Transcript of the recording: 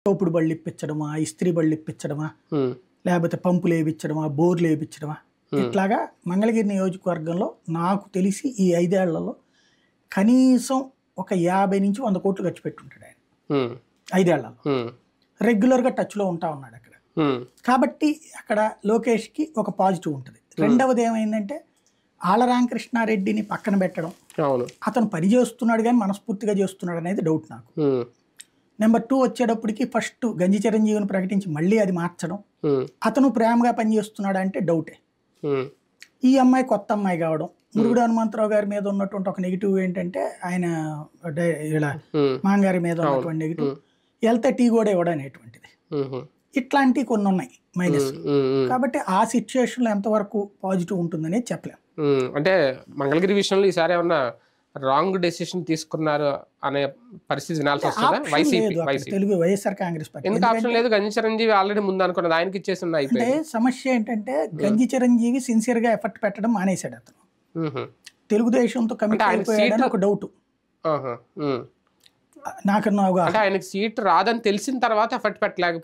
తోపుడు బళ్ళు ఇప్పించడమా, ఇస్త్రీ బళ్ళు ఇప్పించడమా, లేకపోతే పంపులు వేయించడమా, బోర్లు వేయించడమా, ఇట్లాగా మంగళగిరి నియోజకవర్గంలో నాకు తెలిసి ఈ 5 ఏళ్లలో కనీసం ఒక 50 నుంచి 100 కోట్లు ఖర్చు పెట్టుంటాడు ఆయన 5 ఏళ్లలో. రెగ్యులర్గా టచ్లో ఉంటా ఉన్నాడు అక్కడ. కాబట్టి అక్కడ లోకేష్కి ఒక పాజిటివ్ ఉంటుంది. రెండవది ఏమైందంటే ఆళ్ల రామకృష్ణారెడ్డిని పక్కన పెట్టడం, అతను పని చేస్తున్నాడు కానీ మనస్ఫూర్తిగా చేస్తున్నాడు అనేది డౌట్ నాకు. నెంబర్ 2 వచ్చేటప్పటికి ఫస్ట్ గంజి చిరంజీవిని ప్రకటించి మళ్ళీ అది మార్చడం, అతను ప్రేమగా పనిచేస్తున్నాడు అంటే డౌటే. ఈ అమ్మాయి కొత్త అమ్మాయి కావడం, మురుగుడు హనుమంతరావు గారి మీద ఉన్నటువంటి ఒక నెగిటివ్ ఏంటంటే ఆయన ఇలా మాంగారి మీద ఉన్నటువంటి నెగిటివ్, వెళ్తే టీ కూడా ఇవ్వడం అనేటువంటిది, ఇట్లాంటివి కొన్ని ఉన్నాయి మైనస్. కాబట్టి ఆ సిచ్యుయేషన్ లో ఎంతవరకు పాజిటివ్ ఉంటుందనేది చెప్పలేము. అంటే మంగళగిరి విషయంలో ఈసారి ఏమన్నా రాంగ్ డెసిషన్ తీసుకున్నారు అనే పరిస్థితి వినాల్సి వస్తుందా? తెలుగు వైఎస్ఆర్ కాంగ్రెస్ పార్టీ ఎందుకు ఆప్షన్ లేదు? గంజి చిరంజీవి ఆల్రెడీ ముందు అనుకున్నది ఆయనకి ఇచ్చేసి ఉన్నాయి. అంటే సమస్య ఏంటంటే గంజి చిరంజీవి సిన్సియర్ గా ఎఫర్ట్ పెట్టడం మానేశాడు. అతను తెలుగుదేశంతో కమిట్ అయిపోయాడని ఒక డౌట్ నాకు. ఆయనకి సీట్ రాదని తెలిసిన తర్వాత ఎఫర్ట్ పెట్టలేక